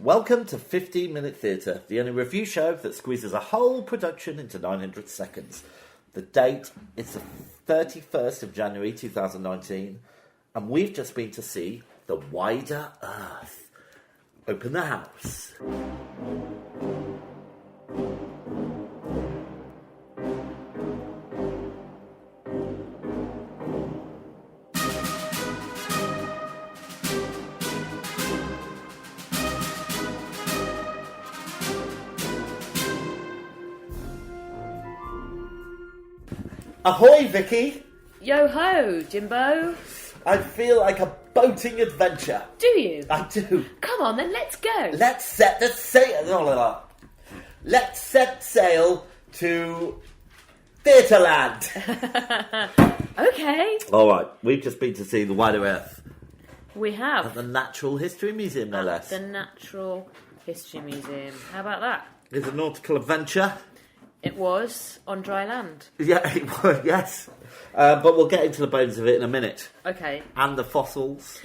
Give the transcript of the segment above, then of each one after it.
Welcome to 15 Minute Theatre, the only review show that squeezes a whole production into 900 seconds. The date is the 31st of January 2019, and we've just been to see The Wider Earth. Open the house. Ahoy, Vicky! Yo-ho, Jimbo. I feel like a boating adventure. Do you? I do. Come on, then let's go. Let's set the sail. Let's set sail to Theatreland. Okay. All right, we've just been to see The Wider Earth We have. at the Natural History Museum, no less. The Natural History Museum. How about that? It's a nautical adventure. It was on dry land. Yeah, it was, yes. But we'll get into the bones of it in a minute. Okay. And the fossils.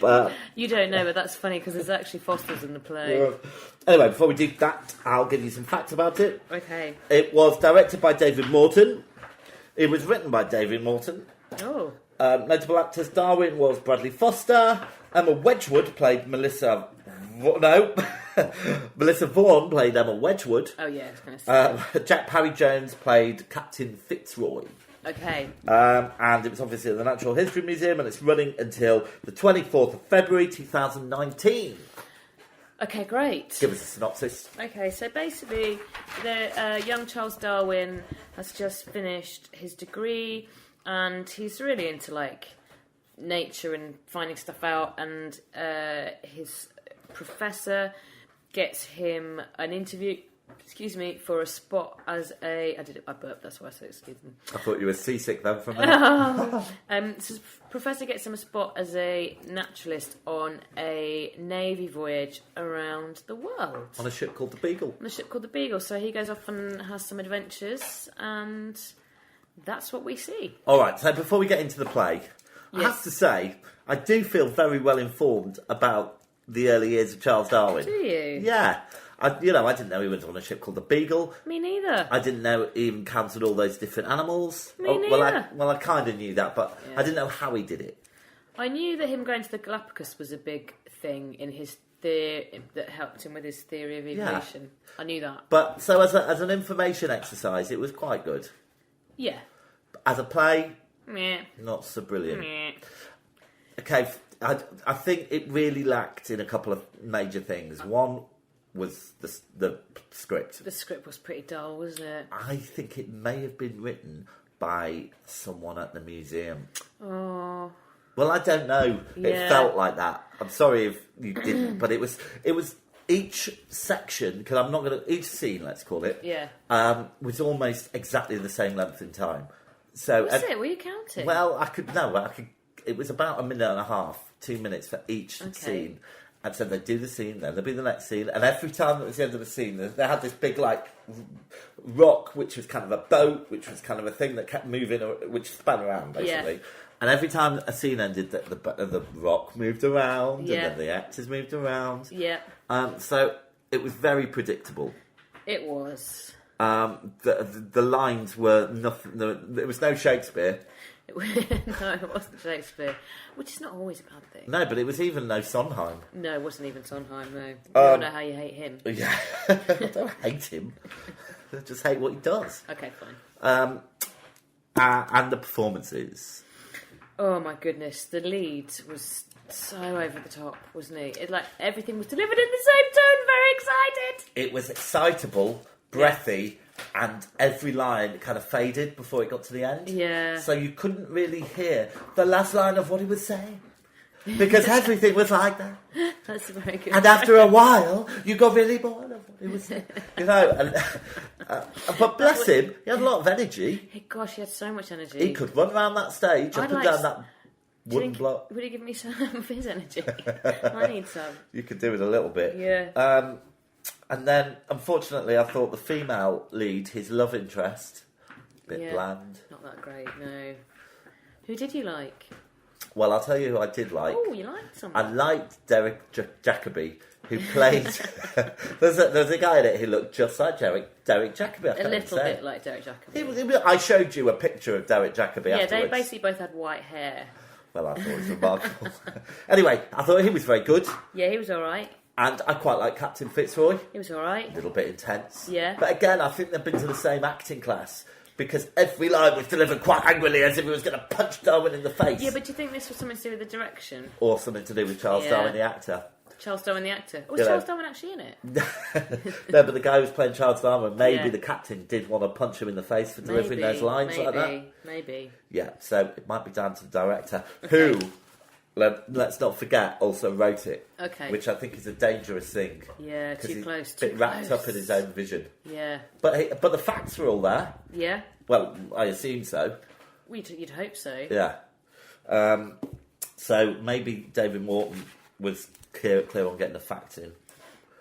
But You don't know, but that's funny because there's actually fossils in the play. anyway, before we do that, I'll give you some facts about it. Okay. It was directed by David Morton. It was written by David Morton. Oh. Notable actors: Darwin was Bradley Foster. Emma Wedgwood played Melissa. Melissa Vaughan played Emma Wedgwood. Oh, yeah, it's kind of Jack Parry Jones played Captain Fitzroy. Okay. And it was obviously at the Natural History Museum, and it's running until the 24th of February 2019. Okay, great. Give us a synopsis. Okay, so basically, the young Charles Darwin has just finished his degree, and he's really into nature and finding stuff out. And his professor gets him an interview. For a spot as a... I burped, that's why I said excuse me. I thought you were seasick then for a minute. So Professor gets him a spot as a naturalist on a Navy voyage around the world. On a ship called the Beagle. On a ship called the Beagle. So he goes off and has some adventures, and that's what we see. All right, so before we get into the play, I Yes. have to say, I do feel very well informed about the early years of Charles Darwin. Do you? Yeah. I didn't know he was on a ship called the Beagle. Me neither. I didn't know he even counted all those different animals. Me neither. Well, I kind of knew that, but Yeah. I didn't know how he did it. I knew that him going to the Galapagos was a big thing in his theory that helped him with his theory of evolution. I knew that. But so as an information exercise, it was quite good. Yeah. As a play, Meh. not so brilliant. Meh. Okay, I think it really lacked in a couple of major things. One was the script. The script was pretty dull, wasn't it? I think it may have been written by someone at the museum. Oh. Well, I don't know. Yeah. It felt like that. I'm sorry if you didn't, but it was each section, because I'm not going to... Each scene, let's call it, Yeah. was almost exactly the same length in time. So, Was it? Were you counting? Well, I could... It was about a minute and a half, 2 minutes for each scene. And so they'd do the scene, then there'd be the next scene, and every time it was the end of the scene, they had this big, rock, which was kind of a boat, which was kind of a thing that kept moving, which span around, basically. Yeah. And every time a scene ended, the rock moved around, Yeah. and then the actors moved around. Yeah. So it was very predictable. It was. The lines were nothing. There was no Shakespeare. No, it wasn't Shakespeare, which is not always a bad thing. No, but it was even no Sondheim. No, it wasn't even Sondheim, no. I don't know how you hate him. Yeah, I don't hate him. I just hate what he does. Okay, fine. And the performances. Oh my goodness, the lead was so over the top, wasn't he? Everything was delivered in the same tone, very excited. It was excitable, breathy, and every line kind of faded before it got to the end. Yeah. So you couldn't really hear the last line of what he was saying. Because everything was like that. That's very good. And after a while, you got really bored of what he was saying. But bless him, he had a lot of energy. Hey, gosh, he had so much energy. He could run around that stage, up and down that wooden block. Would he give me some of his energy? I need some. You could do it a little bit. Yeah. And then, unfortunately, I thought the female lead, his love interest, a bit bland. Not that great, no. Who did you like? Well, I'll tell you who I did like. Oh, you liked someone? I liked Derek Jacobi, who played... there's a guy in it who looked just like Derek Jacobi. A little bit like Derek Jacobi. I showed you a picture of Derek Jacobi afterwards. They basically both had white hair. Well, I thought it was remarkable. Anyway, I thought he was very good. Yeah, he was all right. And I quite like Captain Fitzroy. He was all right. A little bit intense. Yeah. But again, I think they've been to the same acting class. Because every line was delivered quite angrily, as if he was going to punch Darwin in the face. Yeah, but do you think this was something to do with the direction? Or something to do with Charles Darwin, the actor. Charles Darwin, the actor. Was Charles Darwin actually in it? No, but the guy who was playing Charles Darwin, maybe the captain did want to punch him in the face for delivering those lines like that. Maybe. Yeah, so it might be down to the director, who, let's not forget, also wrote it. Okay. Which I think is a dangerous thing. Yeah, too close. Too wrapped up in his own vision. Yeah. But the facts were all there. Yeah. Well, I assume so. You'd hope so. Yeah. So maybe David Morton was clear on getting the facts in.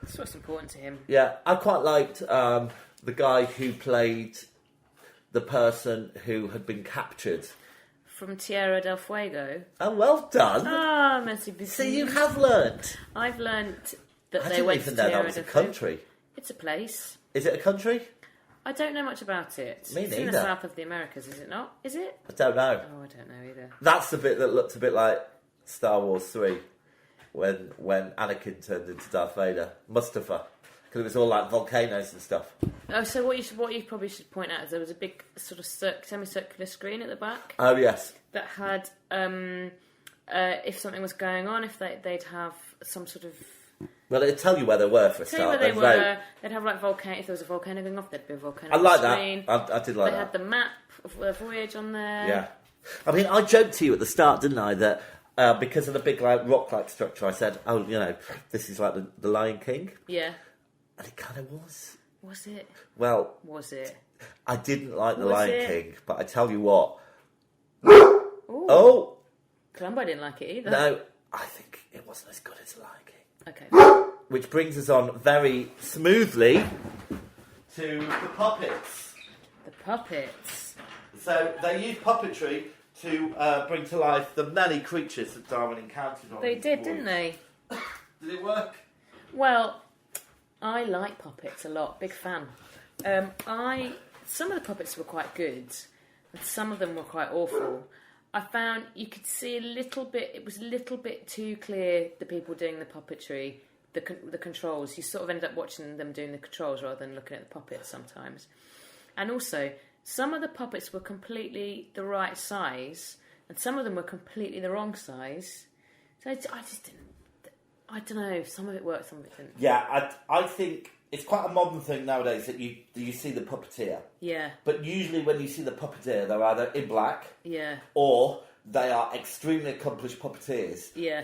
That's what's important to him. Yeah, I quite liked the guy who played the person who had been captured. From Tierra del Fuego. Oh, well done. Ah, merci beaucoup. See, you have learnt. I've learnt that I they didn't went even to know Tierra that was a del Fuego. country. It's a place. Is it a country? I don't know much about it. Me It's in the neither. south of the Americas, is it not? Is it? I don't know. Oh, I don't know either. That's the bit that looked a bit like Star Wars 3 when Anakin turned into Darth Vader. Mustafa. Because it was all like volcanoes and stuff. Oh, so what you probably should point out is there was a big sort of semicircular screen at the back Oh, yes. that had, if something was going on, if they'd have some sort of... Well, it'd tell you where they were for a Tell you start. where they were. They'd have like volcano. If there was a volcano going off, there'd be a volcano. I like screen. that. I did like They that. had the map of the voyage on there. Yeah. I mean, I joked to you at the start, didn't I, that because of the big rock-like structure, I said, oh, this is like the Lion King. Yeah. And it kind of was. Was it? Well... Was it? I didn't like the Was Lion it? King, but I tell you what... Ooh. Oh! Columbo didn't like it either. No, I think it wasn't as good as the Lion King. Okay. Which brings us on very smoothly to the puppets. The puppets. So they used puppetry to bring to life the many creatures that Darwin encountered on They his did, voyage. didn't they? Did it work? Well, I like puppets a lot. Big fan. Some of the puppets were quite good, and some of them were quite awful. I found you could see a little bit. It was a little bit too clear. The people doing the puppetry, the controls. You sort of ended up watching them doing the controls rather than looking at the puppets sometimes. And also, some of the puppets were completely the right size, and some of them were completely the wrong size. So I just didn't. I don't know. Some of it worked, some of it didn't. Yeah, I think it's quite a modern thing nowadays that you see the puppeteer. Yeah. But usually when you see the puppeteer, they're either in black, Yeah. or they are extremely accomplished puppeteers. Yeah.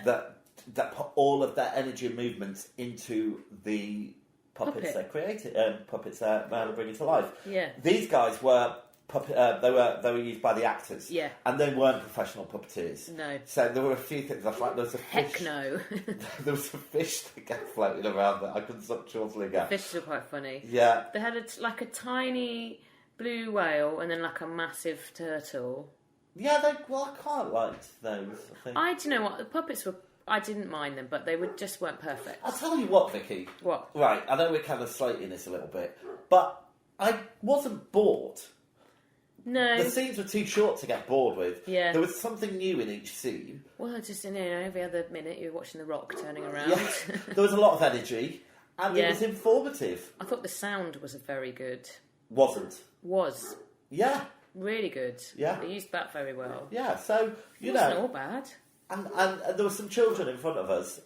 That put all of their energy and movements into the puppets they created, puppets they're bringing to life. Yeah. These guys were they were used by the actors. Yeah. And they weren't professional puppeteers. No. So there were a few things. Like there was a fish. Heck no. There was a fish that kept floating around that I couldn't stop chortling at. Fishes are quite funny. Yeah. They had a tiny blue whale and then like a massive turtle. Yeah, I quite liked those. I think. Do you know what? The puppets were. I didn't mind them, but they just weren't perfect. I'll tell you what, Vicky. What? Right, I know we're kind of slating this a little bit, but I wasn't bored. No. The scenes were too short to get bored with. Yeah. There was something new in each scene. Well, just every other minute you're watching the Rock turning around. Yeah. There was a lot of energy, and it was informative. I thought the sound was very good. Wasn't. Was. Yeah. Really good. Yeah. They used that very well. Yeah, so, It wasn't all bad. And there were some children in front of us.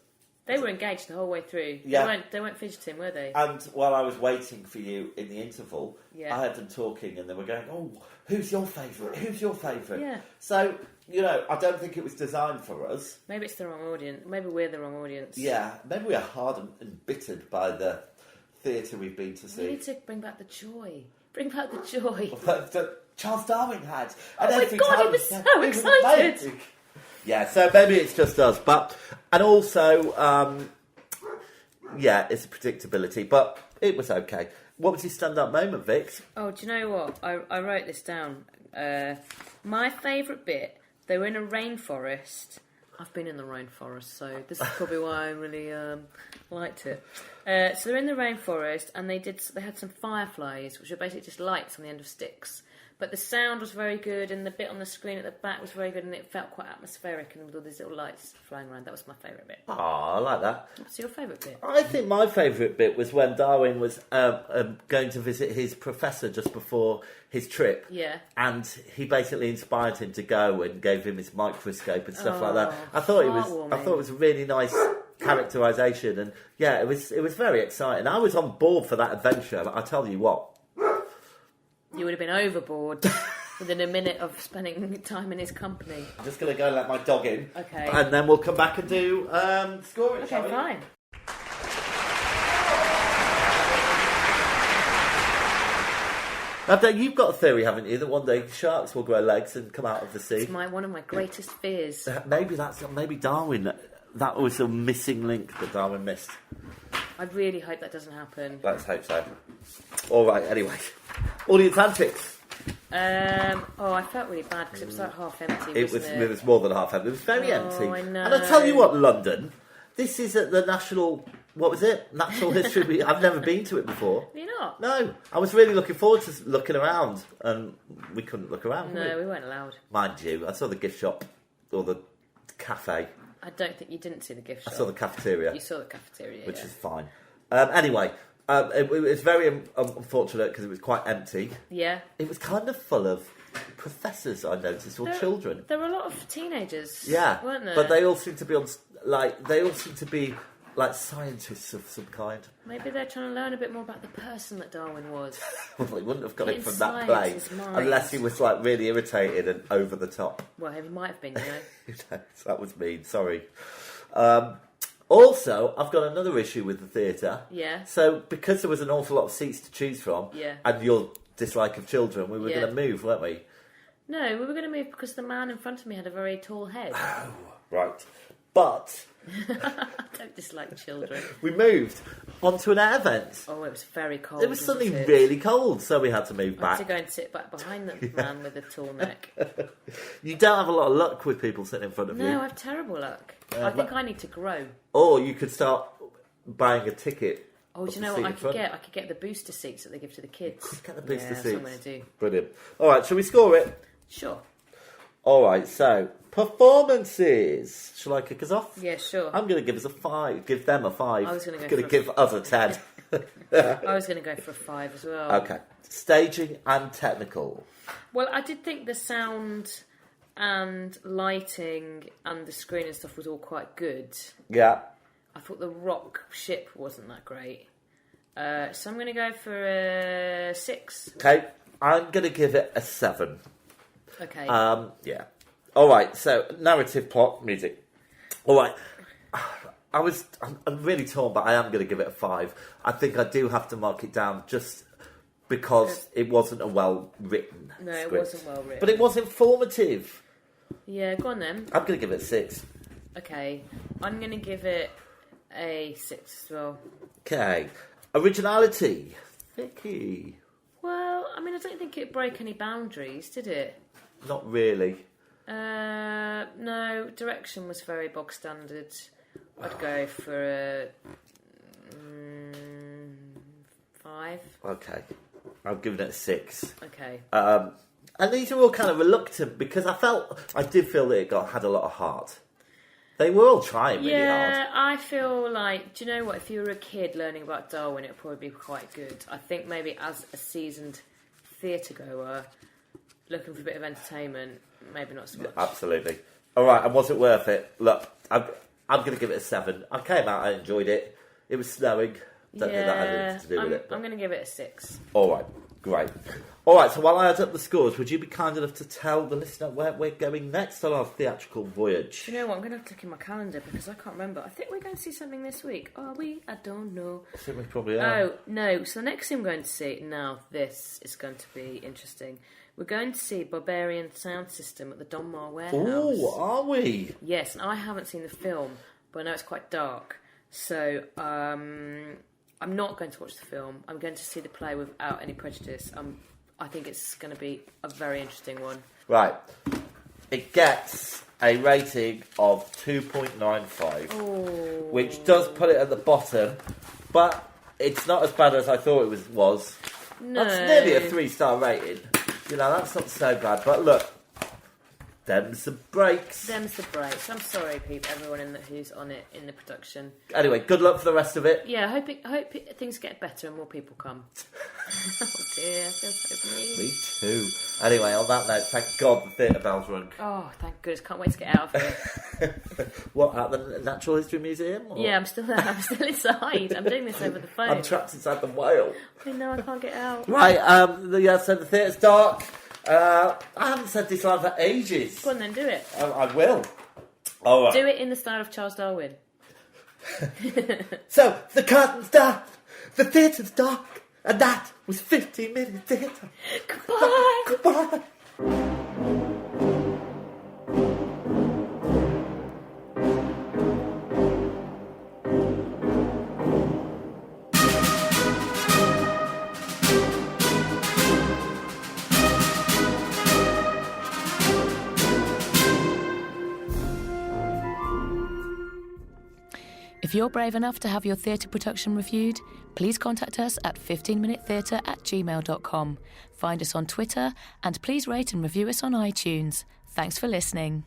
They were engaged the whole way through. Yeah. They weren't fidgeting, were they? And while I was waiting for you in the interval, Yeah. I heard them talking and they were going, oh, who's your favourite? Who's your favourite? Yeah. So, I don't think it was designed for us. Maybe it's the wrong audience. Maybe we're the wrong audience. Yeah, maybe we're hard and embittered by the theatre we've been to see. We need to bring back the joy. Bring back the joy. That Charles Darwin had. Oh And my every God, time he was so it was excited. amazing. Yeah, so maybe it's just us. And also, it's a predictability, but it was okay. What was your stand-up moment, Vic? Oh, do you know what? I wrote this down. My favourite bit They were in a rainforest. I've been in the rainforest, so this is probably why I really liked it. So they're in the rainforest, and they had some fireflies, which are basically just lights on the end of sticks. But the sound was very good, and the bit on the screen at the back was very good, and it felt quite atmospheric, and with all these little lights flying around. That was my favourite bit. Oh, I like that. What's your favourite bit? I think my favourite bit was when Darwin was going to visit his professor just before his trip. Yeah. And he basically inspired him to go and gave him his microscope and stuff like that. I thought it was a really nice characterisation, and yeah, it was very exciting. I was on board for that adventure, but I tell you what. You would have been overboard within a minute of spending time in his company. I'm just going to go and let my dog in. Okay. And then we'll come back and do scoring, shall we? Okay, fine. Now, you've got a theory, haven't you, that one day sharks will grow legs and come out of the sea? It's one of my greatest fears. Maybe Darwin. That was a missing link that Darwin missed. I really hope that doesn't happen. Let's hope so. All right. Anyway, audience antics. I felt really bad because it was like half empty. It was more than half empty. It was very empty. I know. And I tell you what, London. This is at the National. What was it? Natural History. I've never been to it before. Have you not? No. I was really looking forward to looking around, and we couldn't look around. No, we weren't allowed. Mind you, I saw the gift shop or the cafe. I don't think you didn't see the gift shop. I saw the cafeteria. You saw the cafeteria, which is fine. Anyway, it was very unfortunate because it was quite empty. Yeah. It was kind of full of professors, I noticed, or children. There were a lot of teenagers. Yeah, weren't there? but they all seem to be like scientists of some kind. Maybe they're trying to learn a bit more about the person that Darwin was. Well, they wouldn't have got it from that Inside play his mind. unless he was like really irritated and over the top. Well, he might have been, you know. Who knows? That was mean. Sorry. Also, I've got another issue with the theatre. Yeah. So, because there was an awful lot of seats to choose from, Yeah. and your dislike of children, we were Yeah. going to move, weren't we? No, we were going to move because the man in front of me had a very tall head. Right. But I don't dislike children. we moved onto an air vent. Oh, it was very cold. It was suddenly wasn't it? really cold, so we had to move I had back. to go and sit back behind the man with the tall neck. You don't have a lot of luck with people sitting in front of No, you. I have terrible luck. I think I need to grow. Or you could start buying a ticket. Oh, do you know what I could get? I could get the booster seats that they give to the kids. Get the booster That's seats. what I'm going to do. Brilliant. All right, shall we score it? Sure. All right, so performances. Shall I kick us off? Yeah, sure. I'm going to give us a 5. Give them a 5. I was gonna give us a 10. I was going to go for a 5 as well. Okay. Staging and technical. Well, I did think the sound and lighting and the screen and stuff was all quite good. Yeah. I thought the rock ship wasn't that great. So I'm going to go for a 6. Okay. I'm going to give it a 7. Okay. Yeah. All right. So narrative, plot, music. All right. I'm really torn, but I am going to give it a 5. I think I do have to mark it down just because it wasn't a well written. No, script. it wasn't well written. But it was informative. Yeah, go on then. I'm going to give it a 6. Okay. I'm going to give it a 6 as well. Okay. Originality. Vicky. Well, I mean, I don't think it broke any boundaries, did it? Not really. No, direction was very bog standard. I'd go for a 5. Okay. I'm giving it a 6. Okay. And these are all kind of reluctant because I did feel that it had a lot of heart. They were all trying really hard. Yeah, I feel like, do you know what? If you were a kid learning about Darwin, it would probably be quite good. I think maybe as a seasoned theatre goer, looking for a bit of entertainment, maybe not so much. Absolutely. All right, and was it worth it? Look, I'm going to give it a 7. I came out, I enjoyed it. It was snowing. Don't think that had anything to do with it. I'm going to give it a 6. All right, great. All right, so while I add up the scores, would you be kind enough to tell the listener where we're going next on our theatrical voyage? Do you know what? I'm going to have to look in my calendar because I can't remember. I think we're going to see something this week. Are we? I don't know. I think we probably are. Oh, no. So the next thing I'm going to see, now this is going to be interesting. We're going to see Barbarian Sound System at the Donmar Warehouse. Oh, are we? Yes, and I haven't seen the film, but I know it's quite dark. So I'm not going to watch the film. I'm going to see the play without any prejudice. I think it's going to be a very interesting one. Right. it gets a rating of 2.95, which does put it at the bottom, but it's not as bad as I thought it was. No. That's nearly a 3-star rating. You know, that's not so bad. But look, them's the breaks. Them's the breaks. I'm sorry, everyone who's on it in the production. Anyway, good luck for the rest of it. Yeah, I hope things get better and more people come. Oh dear, I feel so mean. Me too. Anyway, on that note, thank God the theatre bell's rung. Oh, thank goodness. Can't wait to get out of here. What, at the Natural History Museum? Or? Yeah, I'm still there. I'm still inside. I'm doing this over the phone. I'm trapped inside the whale. I know, I can't get out. Right, so the theatre's dark. I haven't said this line for ages. Go on then, do it. I will. All right. Do it in the style of Charles Darwin. So, the curtain's dark, the theatre's dark, and that was 15 Minute Theatre. Goodbye! Goodbye! If you're brave enough to have your theatre production reviewed, please contact us at 15minutetheatre@gmail.com. Find us on Twitter and please rate and review us on iTunes. Thanks for listening.